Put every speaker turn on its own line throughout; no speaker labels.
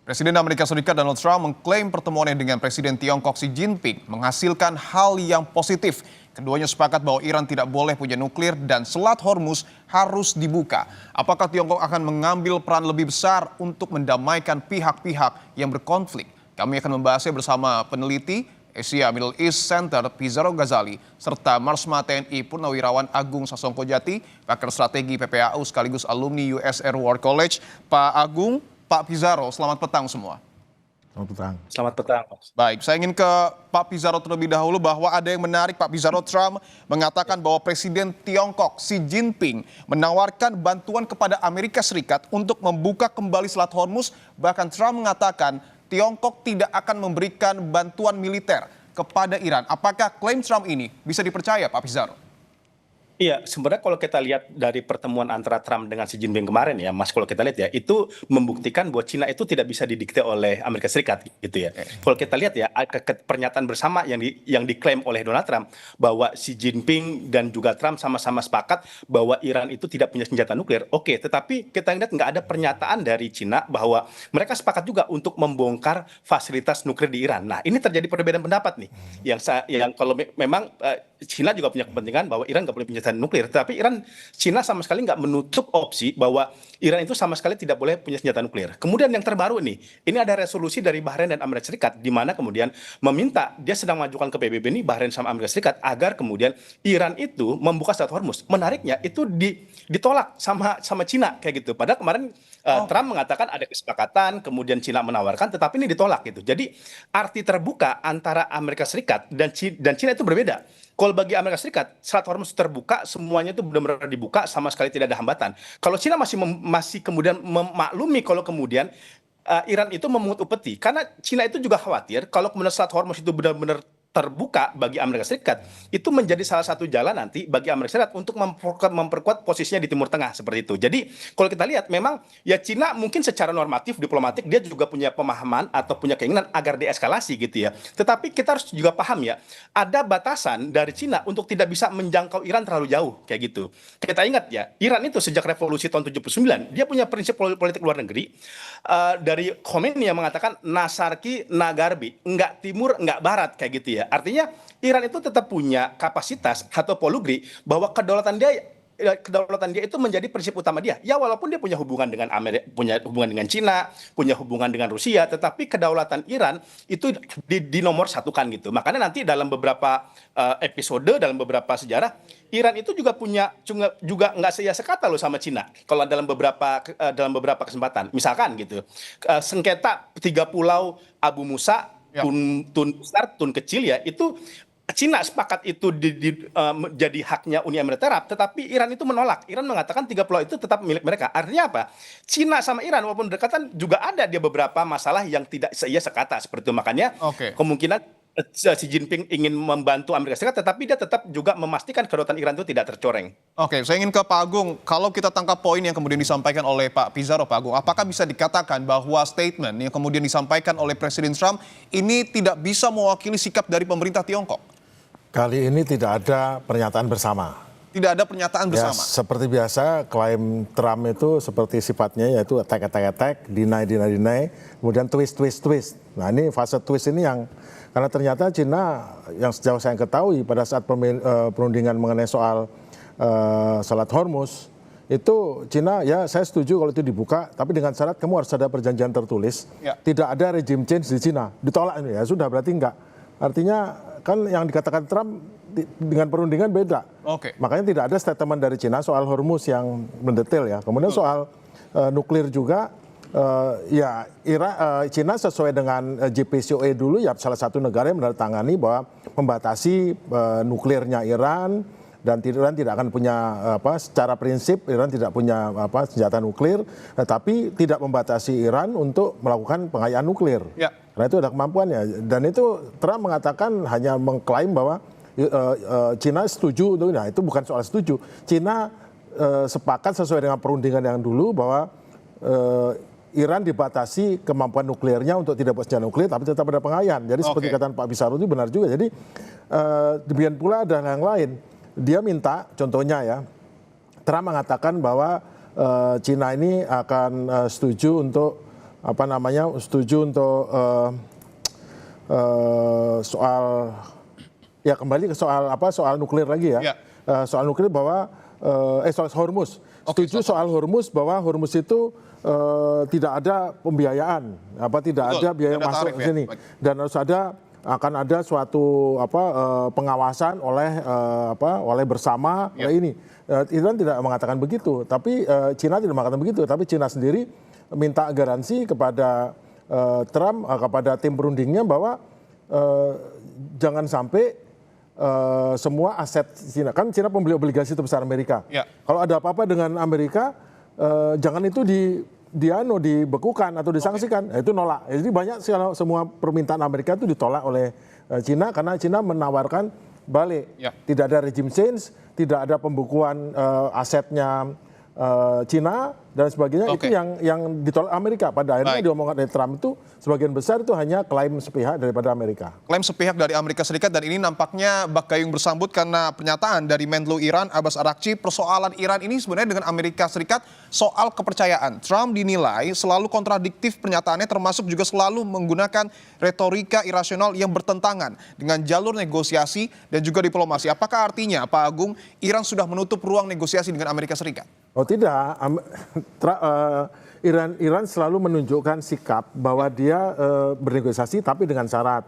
Presiden Amerika Serikat Donald Trump mengklaim pertemuannya dengan Presiden Tiongkok Xi Jinping menghasilkan hal yang positif. Keduanya sepakat bahwa Iran tidak boleh punya nuklir dan Selat Hormuz harus dibuka. Apakah Tiongkok akan mengambil peran lebih besar untuk mendamaikan pihak-pihak yang berkonflik? Kami akan membahasnya bersama peneliti Asia Middle East Center Pizarro Ghazali serta Marsma TNI Purnawirawan Agung Sasongkojati, pakar strategi PPAU sekaligus alumni US Air War College. Pak Agung, Pak Pizarro, selamat petang semua.
Selamat petang.
Selamat petang, Mas.
Baik, saya ingin ke Pak Pizarro terlebih dahulu bahwa ada yang menarik. Pak Pizarro, Trump mengatakan bahwa Presiden Tiongkok Xi Jinping menawarkan bantuan kepada Amerika Serikat untuk membuka kembali Selat Hormuz. Bahkan Trump mengatakan Tiongkok tidak akan memberikan bantuan militer kepada Iran. Apakah klaim Trump ini bisa dipercaya, Pak Pizarro?
Iya, sebenarnya kalau kita lihat dari pertemuan antara Trump dengan Xi Jinping kemarin ya, Mas, kalau kita lihat ya, itu membuktikan bahwa Cina itu tidak bisa didikte oleh Amerika Serikat gitu ya. Kalau kita lihat ya, pernyataan bersama yang diklaim oleh Donald Trump bahwa Xi Jinping dan juga Trump sama-sama sepakat bahwa Iran itu tidak punya senjata nuklir. Oke, tetapi kita lihat nggak ada pernyataan dari Cina bahwa mereka sepakat juga untuk membongkar fasilitas nuklir di Iran. Nah, ini terjadi perbedaan pendapat nih. Yang kalau memang Cina juga punya kepentingan bahwa Iran nggak boleh punya senjata nuklir, tapi Cina sama sekali nggak menutup opsi bahwa Iran itu sama sekali tidak boleh punya senjata nuklir. Kemudian yang terbaru nih, ini ada resolusi dari Bahrain dan Amerika Serikat di mana kemudian meminta, dia sedang mengajukan ke PBB ini Bahrain sama Amerika Serikat agar kemudian Iran itu membuka Selat Hormuz. Menariknya itu ditolak sama Cina kayak gitu. Padahal kemarin Trump mengatakan ada kesepakatan, kemudian Cina menawarkan, tetapi ini ditolak gitu. Jadi arti terbuka antara Amerika Serikat dan Cina itu berbeda. Kalau bagi Amerika Serikat, Selat Hormuz terbuka, semuanya itu benar-benar dibuka, sama sekali tidak ada hambatan. Kalau Cina masih kemudian memaklumi kalau kemudian Iran itu memungut upeti, karena Cina itu juga khawatir kalau kemudian Selat Hormuz itu benar-benar terbuka bagi Amerika Serikat, itu menjadi salah satu jalan nanti bagi Amerika Serikat untuk memperkuat posisinya di Timur Tengah seperti itu. Jadi kalau kita lihat memang ya Cina mungkin secara normatif diplomatik dia juga punya pemahaman atau punya keinginan agar deeskalasi gitu ya. Tetapi kita harus juga paham ya, ada batasan dari Cina untuk tidak bisa menjangkau Iran terlalu jauh kayak gitu. Kita ingat ya, Iran itu sejak revolusi tahun 79 dia punya prinsip politik luar negeri dari Khomeini yang mengatakan Nasarki Nagarbi, enggak timur enggak barat kayak gitu ya. Artinya Iran itu tetap punya kapasitas atau polugri bahwa kedaulatan dia itu menjadi prinsip utama dia. Ya walaupun dia punya hubungan dengan punya hubungan dengan Cina, punya hubungan dengan Rusia, tetapi kedaulatan Iran itu di nomor satukan gitu. Makanya nanti dalam beberapa episode, dalam beberapa sejarah, Iran itu juga nggak sekata loh sama Cina. Kalau dalam beberapa kesempatan, misalkan gitu, sengketa 3 pulau Abu Musa, Tun besar, Tun kecil ya, itu Cina sepakat itu jadi haknya Uni Emirat Arab, tetapi Iran itu menolak. Iran mengatakan 3 pulau itu tetap milik mereka. Artinya apa? Cina sama Iran walaupun berdekatan juga ada dia beberapa masalah yang tidak sekata seperti itu. Makanya kemungkinan Xi Jinping ingin membantu Amerika Serikat, tetapi dia tetap juga memastikan kedaulatan Iran itu tidak tercoreng.
Oke, saya ingin ke Pak Agung. Kalau kita tangkap poin yang kemudian disampaikan oleh Pak Pizarro, Pak Agung, apakah bisa dikatakan bahwa statement yang kemudian disampaikan oleh Presiden Trump ini tidak bisa mewakili sikap dari pemerintah Tiongkok?
Kali ini tidak ada pernyataan bersama.
Tidak ada pernyataan bersama?
Ya, seperti biasa, klaim Trump itu seperti sifatnya yaitu attack, deny, kemudian twist. Nah ini fase twist ini yang, karena ternyata Cina yang sejauh saya ketahui pada saat perundingan mengenai soal Selat Hormuz, itu Cina ya saya setuju kalau itu dibuka, tapi dengan syarat kamu harus ada perjanjian tertulis, tidak ada regime change di Cina, ditolak ini ya sudah berarti enggak. Artinya kan yang dikatakan Trump dengan perundingan beda. Makanya tidak ada statement dari Cina soal Hormuz yang mendetail ya. Kemudian soal nuklir juga, Cina sesuai dengan JCPOA dulu ya salah satu negara yang menandatangani bahwa membatasi nuklirnya Iran dan Iran tidak akan punya secara prinsip Iran tidak punya senjata nuklir, tapi tidak membatasi Iran untuk melakukan pengayaan nuklir. Karena itu ada kemampuannya. Dan itu Trump mengatakan hanya mengklaim bahwa Cina setuju untuk ini. Nah, itu bukan soal setuju. Cina sepakat sesuai dengan perundingan yang dulu bahwa Iran dibatasi kemampuan nuklirnya untuk tidak buat senjata nuklir, tapi tetap ada pengayaan. Jadi seperti kata Pak Pizarro itu benar juga. Jadi demikian pula ada yang lain. Dia minta, contohnya ya, Trump mengatakan bahwa Cina ini akan setuju untuk setuju untuk soal ya kembali ke soal nuklir lagi ya. Soal nuklir bahwa soal Hormuz. Setuju soal Hormuz bahwa Hormuz itu tidak ada pembiayaan, tidak ada biaya masuk ke sini dan harus akan ada suatu pengawasan oleh bersama ini. Iran tidak mengatakan begitu, tapi Cina tidak mengatakan begitu, tapi Cina sendiri minta garansi kepada Trump, kepada tim perundingnya bahwa jangan sampai semua aset Cina, kan Cina pembeli obligasi terbesar Amerika. Kalau ada apa-apa dengan Amerika, jangan itu dibekukan atau disangsikan. Itu nolak. Jadi banyak semua permintaan Amerika itu ditolak oleh Cina karena Cina menawarkan balik. Tidak ada regime change, tidak ada pembukuan asetnya Cina dan sebagainya. Itu yang ditolak Amerika. Pada akhirnya diomongkan oleh Trump itu sebagian besar itu hanya klaim sepihak daripada Amerika.
Klaim sepihak dari Amerika Serikat, dan ini nampaknya bak gayung bersambut karena pernyataan dari Menlu Iran Abbas Araghchi. Persoalan Iran ini sebenarnya dengan Amerika Serikat soal kepercayaan. Trump dinilai selalu kontradiktif pernyataannya, termasuk juga selalu menggunakan retorika irasional yang bertentangan dengan jalur negosiasi dan juga diplomasi. Apakah artinya, Pak Agung, Iran sudah menutup ruang negosiasi dengan Amerika Serikat?
Oh tidak, Iran selalu menunjukkan sikap bahwa dia bernegosiasi tapi dengan syarat.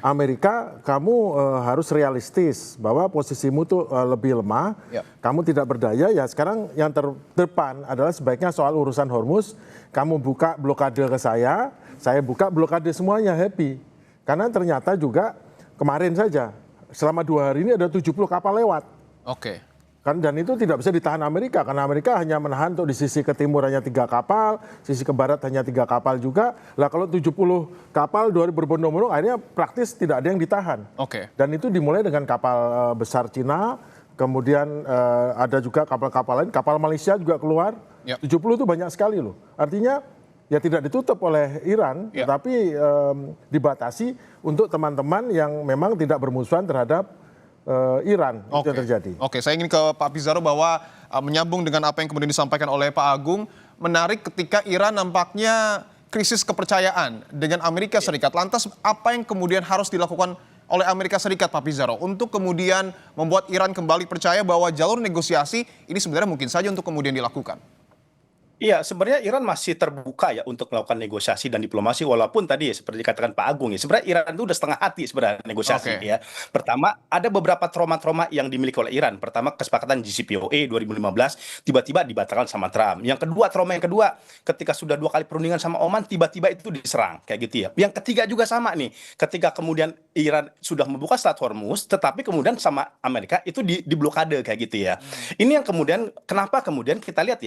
Amerika, kamu harus realistis bahwa posisimu tuh lebih lemah, kamu tidak berdaya. Ya sekarang yang terdepan adalah sebaiknya soal urusan Hormuz, kamu buka blokade ke saya buka blokade semuanya, happy. Karena ternyata juga kemarin saja selama 2 hari ini ada 70 kapal lewat. Dan itu tidak bisa ditahan Amerika, karena Amerika hanya menahan untuk di sisi ke timur hanya 3 kapal, sisi ke barat hanya 3 kapal juga. Lah kalau 70 kapal 2 hari berbondong-bondong, akhirnya praktis tidak ada yang ditahan. Dan itu dimulai dengan kapal besar Cina, kemudian ada juga kapal-kapal lain, kapal Malaysia juga keluar. 70 itu banyak sekali loh. Artinya ya tidak ditutup oleh Iran, tetapi dibatasi untuk teman-teman yang memang tidak bermusuhan terhadap Iran. Itu yang terjadi.
Saya ingin ke Pak Pizarro bahwa menyambung dengan apa yang kemudian disampaikan oleh Pak Agung, menarik ketika Iran nampaknya krisis kepercayaan dengan Amerika Serikat. Lantas apa yang kemudian harus dilakukan oleh Amerika Serikat, Pak Pizarro, untuk kemudian membuat Iran kembali percaya bahwa jalur negosiasi ini sebenarnya mungkin saja untuk kemudian dilakukan?
Iya, sebenarnya Iran masih terbuka ya untuk melakukan negosiasi dan diplomasi, walaupun tadi ya seperti dikatakan Pak Agung ya, sebenarnya Iran itu udah setengah hati sebenarnya negosiasi ya. Pertama, ada beberapa trauma-trauma yang dimiliki oleh Iran. Pertama, kesepakatan JCPOA 2015 tiba-tiba dibatalkan sama Trump. Yang kedua, trauma yang kedua, ketika sudah 2 kali perundingan sama Oman, tiba-tiba itu diserang kayak gitu ya. Yang ketiga juga sama nih, ketika kemudian Iran sudah membuka Selat Hormuz, tetapi kemudian sama Amerika itu diblokade kayak gitu ya. Ini yang kemudian kenapa kemudian kita lihat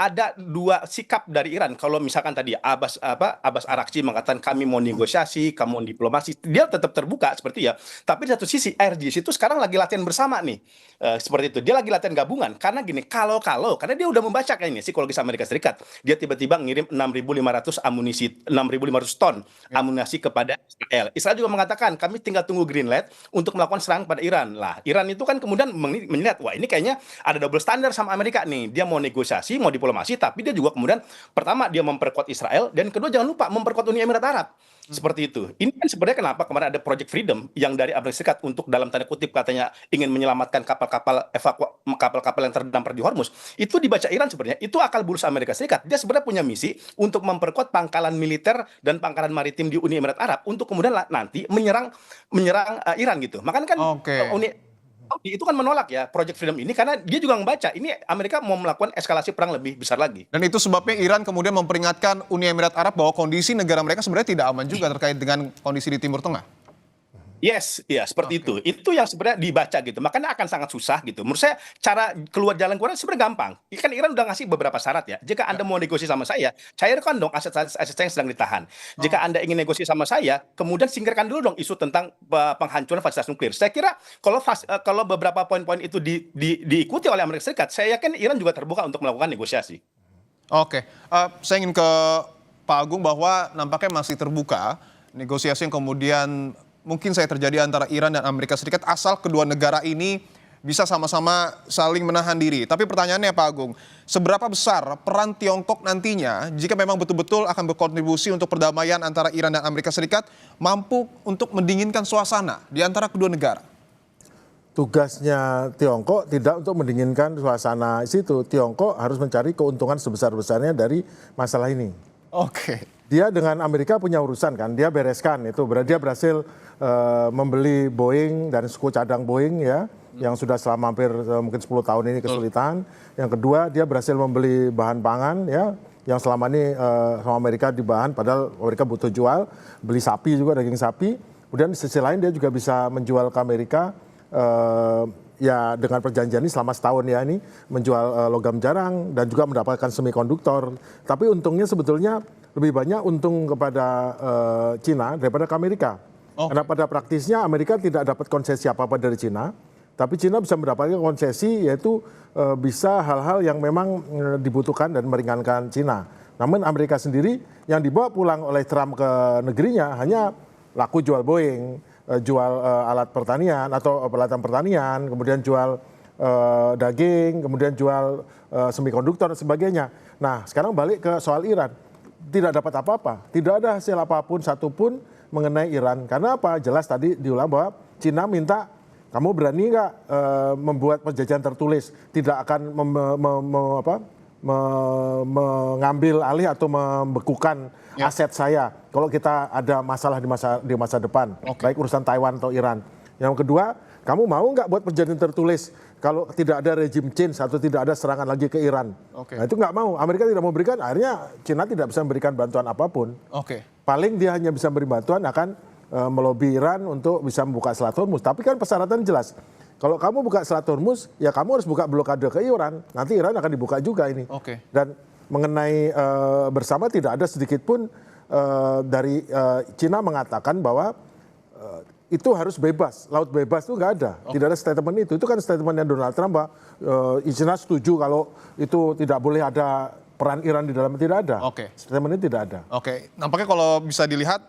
ada 2 sikap dari Iran. Kalau misalkan tadi Abbas Araghchi mengatakan kami mau negosiasi, kamu mau diplomasi, dia tetap terbuka seperti ya. Tapi di satu sisi RGC itu sekarang lagi latihan bersama nih, seperti itu. Dia lagi latihan gabungan karena gini, karena dia udah membaca kayaknya psikologis Amerika Serikat. Dia tiba-tiba ngirim 6.500 ton amunisi kepada Israel. Israel juga mengatakan kami tinggal tunggu green light untuk melakukan serangan pada Iran. Lah, Iran itu kan kemudian melihat wah ini kayaknya ada double standar sama Amerika nih. Dia mau negosiasi, mau diplomasi, tapi dia juga kemudian pertama dia memperkuat Israel, dan kedua jangan lupa memperkuat Uni Emirat Arab. Seperti itu. Ini kan sebenarnya kenapa kemarin ada Project Freedom yang dari Amerika Serikat untuk dalam tanda kutip katanya ingin menyelamatkan kapal-kapal yang terdampar di Hormuz. Itu dibaca Iran sebenarnya itu akal bulus Amerika Serikat. Dia sebenarnya punya misi untuk memperkuat pangkalan militer dan pangkalan maritim di Uni Emirat Arab untuk kemudian nanti menyerang Iran gitu. Makanya kan itu kan menolak ya Project Freedom ini karena dia juga membaca ini Amerika mau melakukan eskalasi perang lebih besar lagi.
Dan itu sebabnya Iran kemudian memperingatkan Uni Emirat Arab bahwa kondisi negara mereka sebenarnya tidak aman juga terkait dengan kondisi di Timur Tengah.
Yes, ya seperti itu. Itu yang sebenarnya dibaca gitu. Makanya akan sangat susah gitu. Menurut saya cara jalan keluar sebenarnya gampang. Kan Iran udah ngasih beberapa syarat ya. Jika Anda mau negosiasi sama saya, cairkan dong aset saya yang sedang ditahan. Jika Anda ingin negosiasi sama saya, kemudian singkirkan dulu dong isu tentang penghancuran fasilitas nuklir. Saya kira kalau beberapa poin-poin itu diikuti oleh Amerika Serikat, saya yakin Iran juga terbuka untuk melakukan negosiasi.
Saya ingin ke Pak Agung bahwa nampaknya masih terbuka negosiasi yang kemudian mungkin saya terjadi antara Iran dan Amerika Serikat asal kedua negara ini bisa sama-sama saling menahan diri. Tapi pertanyaannya Pak Agung, seberapa besar peran Tiongkok nantinya jika memang betul-betul akan berkontribusi untuk perdamaian antara Iran dan Amerika Serikat mampu untuk mendinginkan suasana di antara kedua negara?
Tugasnya Tiongkok tidak untuk mendinginkan suasana situ. Tiongkok harus mencari keuntungan sebesar-besarnya dari masalah ini.
Oke.
Dia dengan Amerika punya urusan kan, dia bereskan itu. Berarti dia berhasil membeli Boeing dan suku cadang Boeing ya, yang sudah selama hampir mungkin 10 tahun ini kesulitan. Yang kedua, dia berhasil membeli bahan pangan ya, yang selama ini sama Amerika di bahan, padahal Amerika butuh jual, beli sapi juga, daging sapi. Kemudian di sisi lain dia juga bisa menjual ke Amerika ya dengan perjanjian ini selama setahun ya ini menjual logam jarang dan juga mendapatkan semikonduktor. Tapi untungnya sebetulnya lebih banyak untung kepada Cina daripada ke Amerika. Karena pada praktisnya Amerika tidak dapat konsesi apa-apa dari Cina, tapi Cina bisa mendapatkan konsesi yaitu bisa hal-hal yang memang dibutuhkan dan meringankan Cina. Namun Amerika sendiri yang dibawa pulang oleh Trump ke negerinya hanya laku jual Boeing, jual alat pertanian atau peralatan pertanian, kemudian jual daging, kemudian jual semikonduktor dan sebagainya. Nah sekarang balik ke soal Iran. Tidak dapat apa-apa, tidak ada hasil apapun satupun mengenai Iran. Karena apa? Jelas tadi diulang bahwa Cina minta kamu berani nggak membuat perjanjian tertulis tidak akan mengambil alih atau membekukan aset saya kalau kita ada masalah di masa depan, baik urusan Taiwan atau Iran. Yang kedua, kamu mau nggak buat perjanjian tertulis kalau tidak ada rejim change atau tidak ada serangan lagi ke Iran? Nah itu nggak mau. Amerika tidak mau berikan, akhirnya Cina tidak bisa memberikan bantuan apapun. Paling dia hanya bisa memberi bantuan akan melobi Iran untuk bisa membuka Selat Hormuz. Tapi kan persyaratan jelas. Kalau kamu buka Selat Hormuz, ya kamu harus buka blokade ke Iran. Nanti Iran akan dibuka juga ini. Dan mengenai bersama tidak ada sedikit pun dari Cina mengatakan bahwa itu harus bebas, laut bebas itu nggak ada, tidak ada statement itu kan statementnya Donald Trump bahwa Cina setuju kalau itu tidak boleh ada peran Iran di dalamnya, tidak ada, statement itu tidak ada.
Nampaknya kalau bisa dilihat,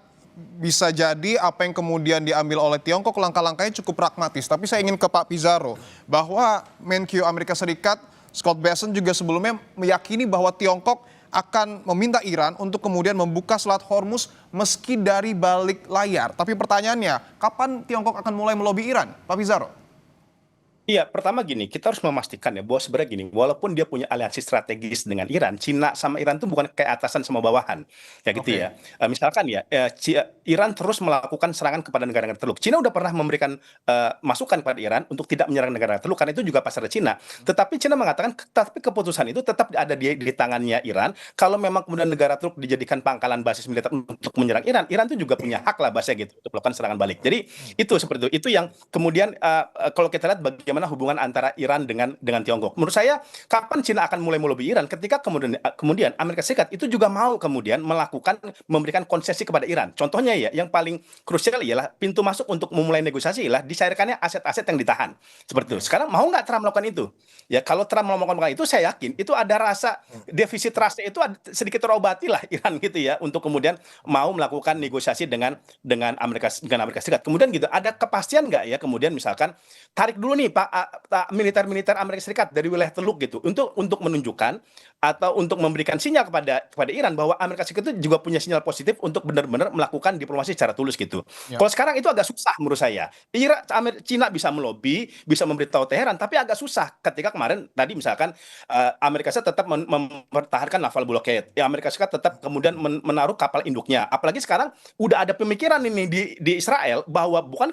bisa jadi apa yang kemudian diambil oleh Tiongkok langkah-langkahnya cukup pragmatis, tapi saya ingin ke Pak Pizarro, bahwa Menq Amerika Serikat Scott Bessent juga sebelumnya meyakini bahwa Tiongkok akan meminta Iran untuk kemudian membuka Selat Hormuz meski dari balik layar. Tapi pertanyaannya, kapan Tiongkok akan mulai melobi Iran, Pak Pizarro?
Iya, pertama gini, kita harus memastikan ya bahwa sebenarnya gini, walaupun dia punya aliansi strategis dengan Iran, Cina sama Iran itu bukan kayak atasan sama bawahan, ya gitu ya. Misalkan ya, Iran terus melakukan serangan kepada negara-negara Teluk. Cina udah pernah memberikan masukan kepada Iran untuk tidak menyerang negara Teluk, karena itu juga pasar Cina. Tetapi Cina mengatakan, tapi keputusan itu tetap ada di tangannya Iran. Kalau memang kemudian negara Teluk dijadikan pangkalan basis militer untuk menyerang Iran, Iran itu juga punya hak lah bahasa gitu untuk melakukan serangan balik. Jadi itu seperti itu yang kemudian kalau kita lihat bagaimana hubungan antara Iran dengan Tiongkok. Menurut saya, kapan Cina akan mulai melobi Iran? Ketika kemudian Amerika Serikat itu juga mau kemudian memberikan konsesi kepada Iran. Contohnya ya, yang paling krusial ialah pintu masuk untuk memulai negosiasi ialah dicairkannya aset-aset yang ditahan. Seperti itu. Sekarang mau nggak Trump melakukan itu? Ya kalau Trump melakukan itu, saya yakin itu ada rasa defisit trust itu sedikit terobati lah Iran gitu ya, untuk kemudian mau melakukan negosiasi dengan Amerika Serikat. Kemudian gitu, ada kepastian nggak ya kemudian misalkan tarik dulu nih Pak militer Amerika Serikat dari wilayah Teluk gitu untuk menunjukkan atau untuk memberikan sinyal kepada Iran bahwa Amerika Serikat itu juga punya sinyal positif untuk benar-benar melakukan diplomasi secara tulus gitu. Kalau sekarang itu agak susah menurut saya. Cina bisa melobi, bisa memberitahu Teheran, tapi agak susah ketika kemarin tadi misalkan Amerika Serikat tetap mempertahankan naval blockade. Ya, Amerika Serikat tetap kemudian menaruh kapal induknya. Apalagi sekarang udah ada pemikiran ini di Israel bahwa bukan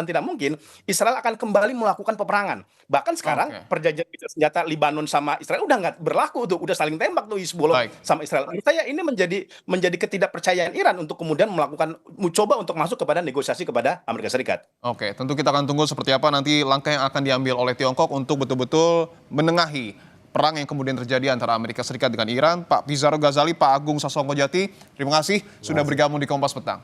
tidak mungkin Israel akan kembali melakukan peperangan. Bahkan sekarang perjanjian senjata Lebanon sama Israel udah nggak berlaku tuh, udah saling tembak tuh Hizbullah sama Israel. Menurut saya ini menjadi ketidakpercayaan Iran untuk kemudian mencoba untuk masuk kepada negosiasi kepada Amerika Serikat.
Tentu kita akan tunggu seperti apa nanti langkah yang akan diambil oleh Tiongkok untuk betul-betul menengahi perang yang kemudian terjadi antara Amerika Serikat dengan Iran. Pak Pizarro Ghazali, Pak Agung Sasongko Jati, terima kasih sudah bergabung di Kompas Petang.